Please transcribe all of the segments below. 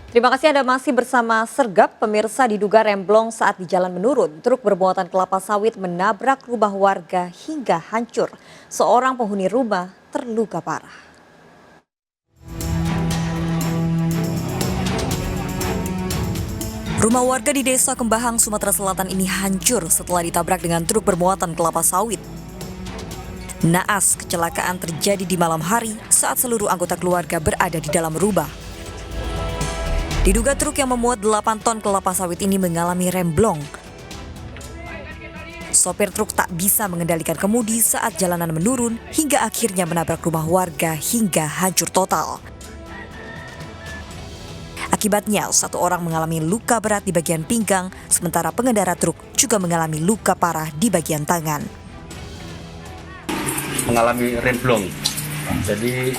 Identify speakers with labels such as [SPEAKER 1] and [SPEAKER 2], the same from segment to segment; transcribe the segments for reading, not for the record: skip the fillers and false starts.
[SPEAKER 1] Terima kasih Anda masih bersama Sergap. Pemirsa, diduga remblong saat di jalan menurun. Truk bermuatan kelapa sawit menabrak rumah warga hingga hancur. Seorang penghuni rumah terluka parah. Rumah warga di Desa Kembahang, Sumatera Selatan ini hancur setelah ditabrak dengan truk bermuatan kelapa sawit. Naas, kecelakaan terjadi di malam hari saat seluruh anggota keluarga berada di dalam rumah. Diduga truk yang memuat 8 ton kelapa sawit ini mengalami remblong. Sopir truk tak bisa mengendalikan kemudi saat jalanan menurun hingga akhirnya menabrak rumah warga hingga hancur total. Akibatnya, satu orang mengalami luka berat di bagian pinggang, sementara pengendara truk juga mengalami luka parah di bagian tangan.
[SPEAKER 2] Mengalami remblong, jadi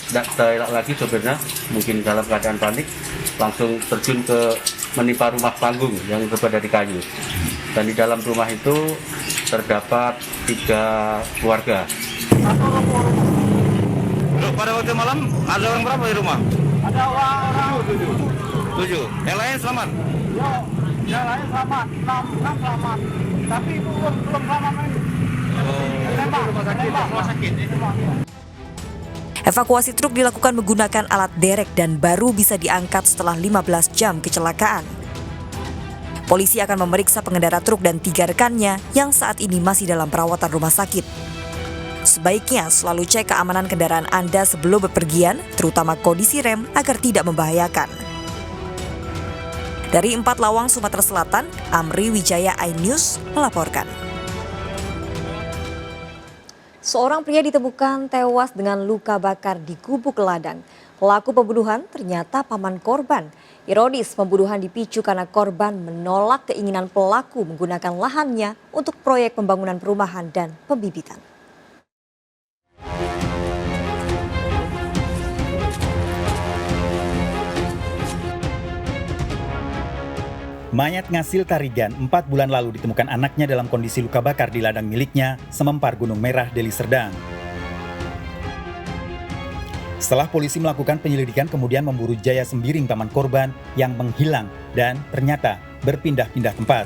[SPEAKER 2] tidak terelak lagi sopirnya, mungkin dalam keadaan panik, langsung terjun ke menimpa rumah panggung yang terbuat dari kayu. Dan di dalam rumah itu terdapat 3 keluarga.
[SPEAKER 3] Pada waktu malam ada orang berapa di rumah?
[SPEAKER 4] Ada orang
[SPEAKER 3] 7. Yang lain selamat?
[SPEAKER 4] yang lain selamat, 6 selamat. Tapi itu belum selamat ini. Rumah sakit.
[SPEAKER 1] Evakuasi truk dilakukan menggunakan alat derek dan baru bisa diangkat setelah 15 jam kecelakaan. Polisi akan memeriksa pengendara truk dan 3 rekannya yang saat ini masih dalam perawatan rumah sakit. Sebaiknya selalu cek keamanan kendaraan Anda sebelum bepergian, terutama kondisi rem agar tidak membahayakan. Dari 4 Lawang, Sumatera Selatan, Amri Wijaya iNews melaporkan. Seorang pria ditemukan tewas dengan luka bakar di Gubuk Ladang. Pelaku pembunuhan ternyata paman korban. Ironis, pembunuhan dipicu karena korban menolak keinginan pelaku menggunakan lahannya untuk proyek pembangunan perumahan dan pembibitan.
[SPEAKER 5] Mayat Ngasil Tarigan 4 bulan lalu ditemukan anaknya dalam kondisi luka bakar di ladang miliknya, Semempar Gunung Merah, Deli Serdang. Setelah polisi melakukan penyelidikan, kemudian memburu Jaya Sembiring, paman korban yang menghilang dan ternyata berpindah-pindah tempat.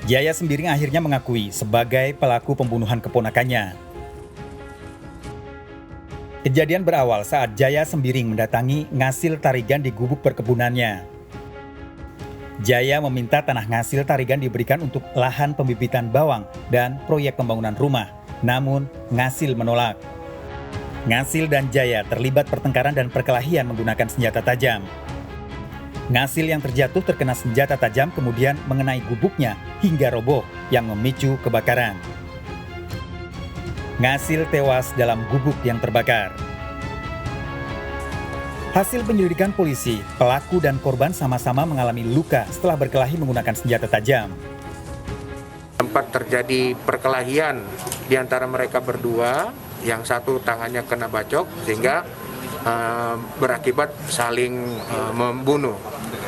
[SPEAKER 5] Jaya Sembiring akhirnya mengakui sebagai pelaku pembunuhan keponakannya. Kejadian berawal saat Jaya Sembiring mendatangi Ngasil Tarigan di gubuk perkebunannya. Jaya meminta tanah Ngasil Tarigan diberikan untuk lahan pembibitan bawang dan proyek pembangunan rumah, namun Ngasil menolak. Ngasil dan Jaya terlibat pertengkaran dan perkelahian menggunakan senjata tajam. Ngasil yang terjatuh terkena senjata tajam kemudian mengenai gubuknya hingga roboh yang memicu kebakaran. Ngasil tewas dalam gubuk yang terbakar. Hasil penyelidikan polisi, pelaku dan korban sama-sama mengalami luka setelah berkelahi menggunakan senjata tajam.
[SPEAKER 6] Sempat terjadi perkelahian di antara mereka berdua, yang satu tangannya kena bacok sehingga berakibat saling membunuh.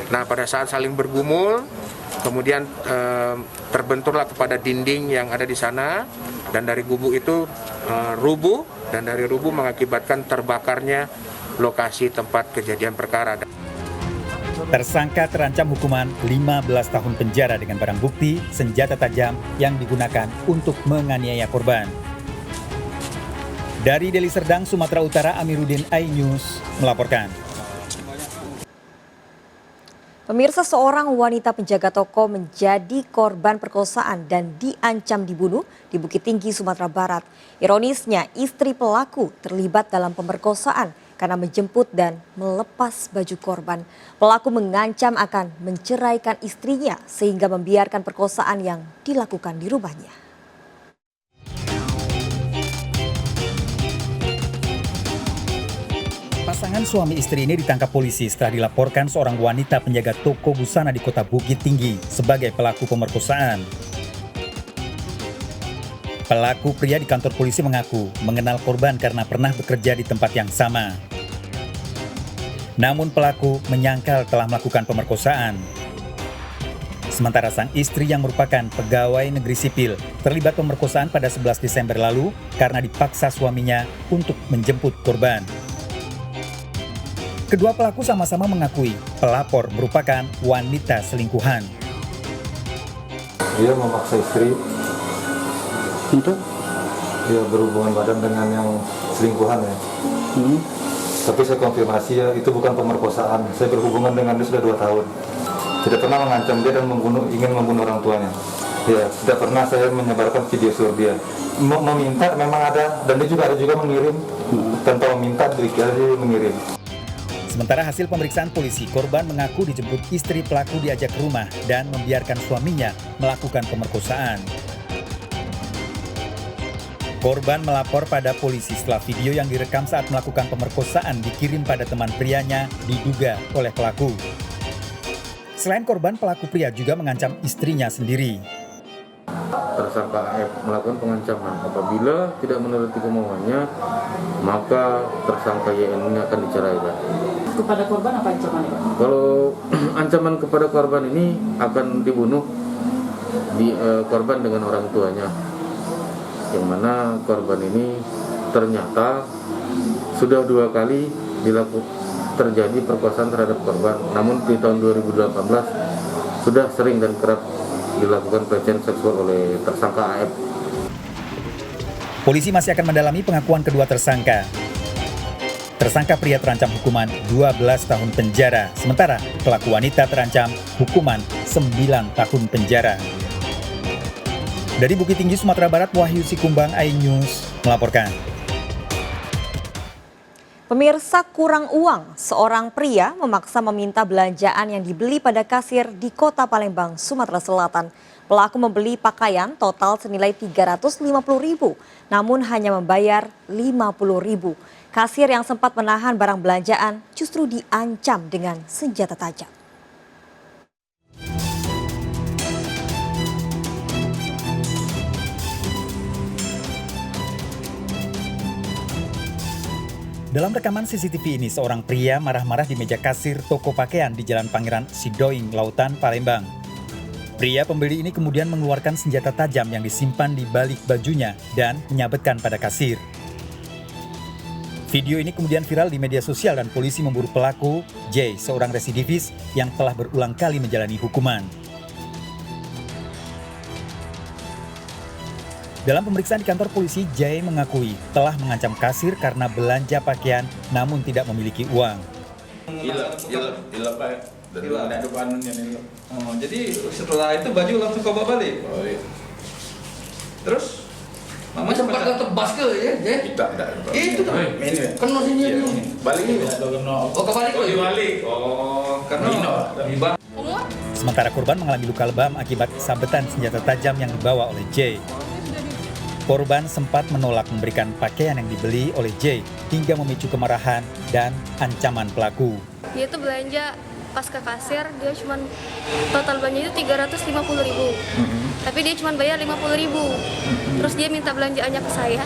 [SPEAKER 6] Nah, pada saat saling bergumul, kemudian terbenturlah kepada dinding yang ada di sana, dan dari gubuk itu rubuh, dan dari rubuh mengakibatkan terbakarnya lokasi tempat kejadian perkara.
[SPEAKER 5] Tersangka terancam hukuman 15 tahun penjara dengan barang bukti senjata tajam yang digunakan untuk menganiaya korban. Dari Deli Serdang, Sumatera Utara, Amiruddin iNews melaporkan.
[SPEAKER 1] Pemirsa, seorang wanita penjaga toko menjadi korban perkosaan dan diancam dibunuh di Bukit Tinggi, Sumatera Barat. Ironisnya, istri pelaku terlibat dalam pemerkosaan karena menjemput dan melepas baju korban. Pelaku mengancam akan menceraikan istrinya sehingga membiarkan perkosaan yang dilakukan di rumahnya.
[SPEAKER 5] Pasangan suami istri ini ditangkap polisi setelah dilaporkan seorang wanita penjaga toko busana di kota Bukit Tinggi sebagai pelaku pemerkosaan. Pelaku pria di kantor polisi mengaku mengenal korban karena pernah bekerja di tempat yang sama. Namun pelaku menyangkal telah melakukan pemerkosaan. Sementara sang istri yang merupakan pegawai negeri sipil terlibat pemerkosaan pada 11 Desember lalu karena dipaksa suaminya untuk menjemput korban. Kedua pelaku sama-sama mengakui pelapor merupakan wanita selingkuhan.
[SPEAKER 7] Dia memaksa istri
[SPEAKER 4] Untuk?
[SPEAKER 7] dia berhubungan badan dengan yang selingkuhan ya. Tapi saya konfirmasi ya, itu bukan pemerkosaan. Saya berhubungan dengan dia sudah 2 tahun. Tidak pernah mengancam dia dan ingin membunuh orang tuanya. Ya, tidak pernah saya menyebarkan video sur dia. Meminta memang ada, dan dia juga mengirim. Tanpa meminta, dia mengirim.
[SPEAKER 5] Sementara hasil pemeriksaan polisi, korban mengaku dijemput istri pelaku diajak ke rumah dan membiarkan suaminya melakukan pemerkosaan. Korban melapor pada polisi setelah video yang direkam saat melakukan pemerkosaan dikirim pada teman prianya diduga oleh pelaku. Selain korban, pelaku pria juga mengancam istrinya sendiri.
[SPEAKER 6] Tersangka AF melakukan pengancaman apabila tidak menuruti kemauannya, maka tersangka YN ini akan diceraikan.
[SPEAKER 8] Kepada korban apa ancamannya, Pak?
[SPEAKER 6] Kalau ancaman kepada korban ini akan dibunuh korban dengan orang tuanya, yang mana korban ini ternyata sudah 2 kali terjadi perkosaan terhadap korban. Namun di tahun 2018 sudah sering dan kerap dilakukan pelecehan seksual oleh tersangka AF.
[SPEAKER 5] Polisi masih akan mendalami pengakuan kedua tersangka. Tersangka pria terancam hukuman 12 tahun penjara, sementara pelaku wanita terancam hukuman 9 tahun penjara. Dari Bukit Tinggi, Sumatera Barat, Wahyu Sikumbang, iNews melaporkan.
[SPEAKER 1] Pemirsa, kurang uang, seorang pria memaksa meminta belanjaan yang dibeli pada kasir di Kota Palembang, Sumatera Selatan. Pelaku membeli pakaian total senilai Rp350.000, namun hanya membayar Rp50.000. Kasir yang sempat menahan barang belanjaan justru diancam dengan senjata tajam.
[SPEAKER 5] Dalam rekaman CCTV ini, seorang pria marah-marah di meja kasir toko pakaian di Jalan Pangeran Sidoing, Lautan, Palembang. Pria pembeli ini kemudian mengeluarkan senjata tajam yang disimpan di balik bajunya dan menyabetkan pada kasir. Video ini kemudian viral di media sosial dan polisi memburu pelaku, J, seorang residivis yang telah berulang kali menjalani hukuman. Dalam pemeriksaan di kantor polisi, J mengakui telah mengancam kasir karena belanja pakaian namun tidak memiliki uang.
[SPEAKER 9] Jadi setelah itu baju langsung kau bawa balik? Oh, iya. Terus? Mama sempat kau tebas ke ya? Tidak. Itu tuh. Kena sini ya. Balik ini. Oh, kebalik lagi? Balik. Oh, karena
[SPEAKER 5] Sementara korban mengalami luka lebam akibat sabetan senjata tajam yang dibawa oleh J. Korban sempat menolak memberikan pakaian yang dibeli oleh J hingga memicu kemarahan dan ancaman pelaku.
[SPEAKER 10] Dia tuh belanja pas ke kasir, dia cuma total belanja itu Rp350.000. Tapi dia cuma bayar Rp50.000. Terus dia minta belanjaannya ke saya.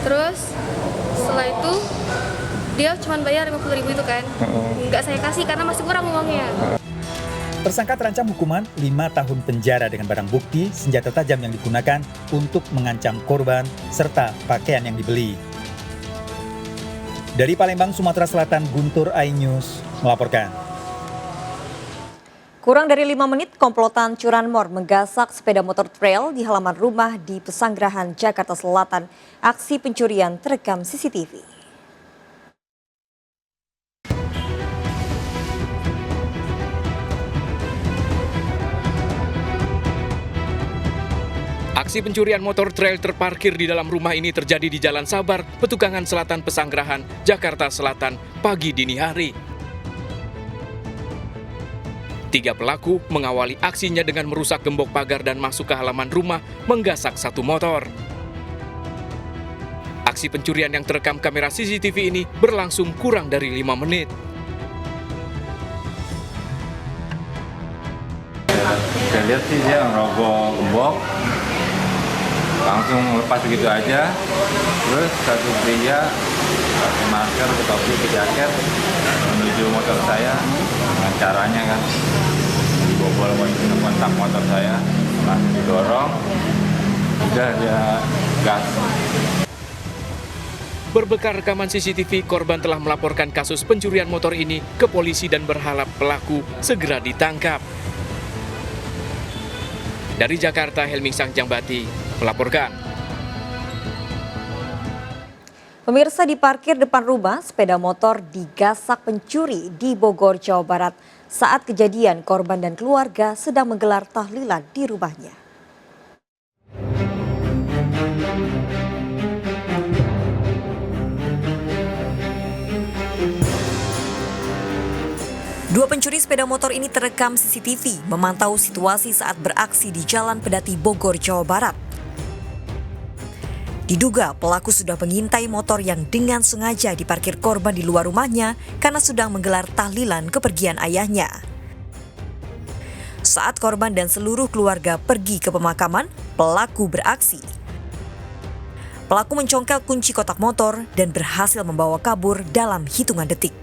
[SPEAKER 10] Terus setelah itu dia cuma bayar Rp50.000 itu kan. Nggak saya kasih karena masih kurang uangnya.
[SPEAKER 5] Tersangka terancam hukuman 5 tahun penjara dengan barang bukti, senjata tajam yang digunakan untuk mengancam korban, serta pakaian yang dibeli. Dari Palembang, Sumatera Selatan, Guntur, iNews melaporkan.
[SPEAKER 1] Kurang dari 5 menit, komplotan curanmor menggasak sepeda motor trail di halaman rumah di Pesanggerahan, Jakarta Selatan. Aksi pencurian terekam CCTV.
[SPEAKER 11] Aksi pencurian motor trail terparkir di dalam rumah ini terjadi di Jalan Sabar, Petukangan Selatan, Pesanggerahan, Jakarta Selatan, pagi dini hari. 3 pelaku mengawali aksinya dengan merusak gembok pagar dan masuk ke halaman rumah, menggasak 1 motor. Aksi pencurian yang terekam kamera CCTV ini berlangsung kurang dari 5 menit.
[SPEAKER 3] Saya lihat sih dia ngerobok gembok, langsung lepas begitu aja. Terus satu pria pakai masker, topi, jaket menuju motor saya dengan caranya kan dibobol kontak motor saya, langsung didorong, udah dia gas.
[SPEAKER 11] Berbekal rekaman CCTV, korban telah melaporkan kasus pencurian motor ini ke polisi dan berharap pelaku segera ditangkap. Dari Jakarta, Helming Sangjambati melaporkan.
[SPEAKER 1] Pemirsa, di parkir depan rumah, sepeda motor digasak pencuri di Bogor, Jawa Barat. Saat kejadian, korban dan keluarga sedang menggelar tahlilan di rumahnya. Dua pencuri sepeda motor ini terekam CCTV memantau situasi saat beraksi di Jalan Pedati Bogor, Jawa Barat. Diduga pelaku sudah mengintai motor yang dengan sengaja diparkir korban di luar rumahnya karena sedang menggelar tahlilan kepergian ayahnya. Saat korban dan seluruh keluarga pergi ke pemakaman, pelaku beraksi. Pelaku mencongkel kunci kotak motor dan berhasil membawa kabur dalam hitungan detik.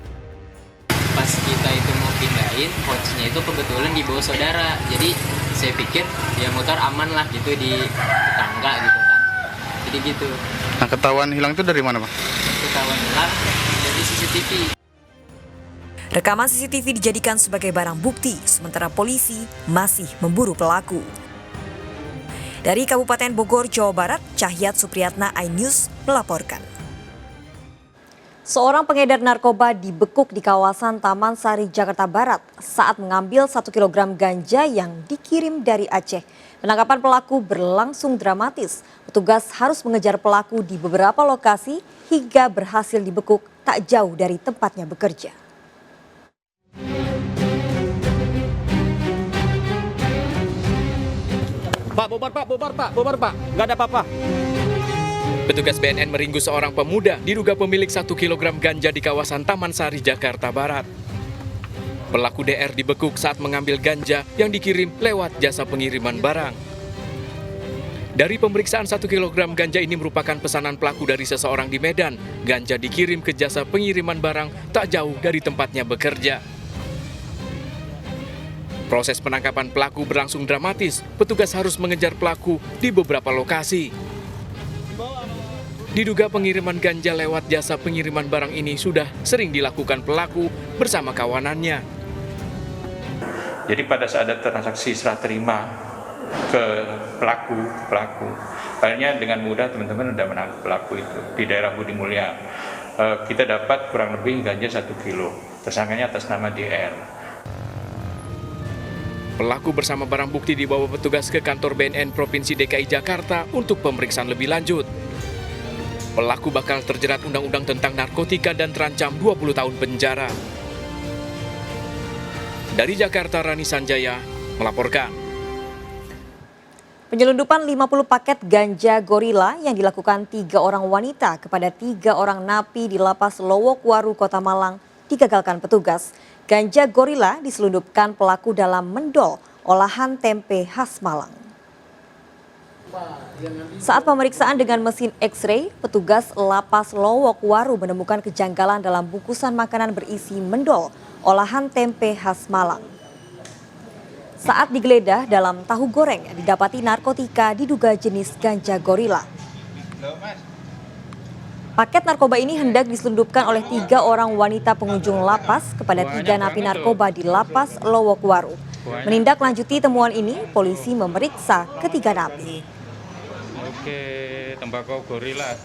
[SPEAKER 12] Pas kita itu mau pindahin, kuncinya itu kebetulan di bawah saudara. Jadi saya pikir ya motor aman lah gitu di tetangga gitu kan. Jadi gitu.
[SPEAKER 9] Nah, ketahuan hilang itu dari mana, Pak?
[SPEAKER 12] Ketahuan hilang dari CCTV.
[SPEAKER 1] Rekaman CCTV dijadikan sebagai barang bukti, sementara polisi masih memburu pelaku. Dari Kabupaten Bogor, Jawa Barat, Cahyat Supriyatna, iNews melaporkan. Seorang pengedar narkoba dibekuk di kawasan Taman Sari, Jakarta Barat saat mengambil 1 kg ganja yang dikirim dari Aceh. Penangkapan pelaku berlangsung dramatis. Petugas harus mengejar pelaku di beberapa lokasi hingga berhasil dibekuk tak jauh dari tempatnya bekerja.
[SPEAKER 11] Pak, bubar Pak, nggak ada apa-apa. Petugas BNN meringkus seorang pemuda diduga pemilik 1 kg ganja di kawasan Taman Sari, Jakarta Barat. Pelaku DR dibekuk saat mengambil ganja yang dikirim lewat jasa pengiriman barang. Dari pemeriksaan 1 kg ganja ini merupakan pesanan pelaku dari seseorang di Medan. Ganja dikirim ke jasa pengiriman barang tak jauh dari tempatnya bekerja. Proses penangkapan pelaku berlangsung dramatis. Petugas harus mengejar pelaku di beberapa lokasi. Diduga pengiriman ganja lewat jasa pengiriman barang ini sudah sering dilakukan pelaku bersama kawanannya.
[SPEAKER 3] Jadi pada saat ada transaksi serah terima ke pelaku, akhirnya dengan mudah teman-teman sudah menangkap pelaku itu di daerah Budi Mulya. Kita dapat kurang lebih ganja 1 kilo. Tersangkanya atas nama DR.
[SPEAKER 11] Pelaku bersama barang bukti dibawa petugas ke kantor BNN Provinsi DKI Jakarta untuk pemeriksaan lebih lanjut. Pelaku bakal terjerat undang-undang tentang narkotika dan terancam 20 tahun penjara. Dari Jakarta, Rani Sanjaya melaporkan.
[SPEAKER 1] Penyelundupan 50 paket ganja gorila yang dilakukan 3 orang wanita kepada 3 orang napi di Lapas Lowokwaru, Kota Malang digagalkan petugas. Ganja gorila diselundupkan pelaku dalam mendol olahan tempe khas Malang. Saat pemeriksaan dengan mesin X-ray, petugas Lapas Lowokwaru menemukan kejanggalan dalam bungkusan makanan berisi mendol olahan tempe khas Malang. Saat digeledah dalam tahu goreng, didapati narkotika diduga jenis ganja gorila. Paket narkoba ini hendak diselundupkan oleh 3 orang wanita pengunjung lapas kepada 3 napi narkoba di Lapas Lowokwaru. Menindaklanjuti temuan ini, polisi memeriksa ketiga napi.
[SPEAKER 3] Oke, tembakau gorila.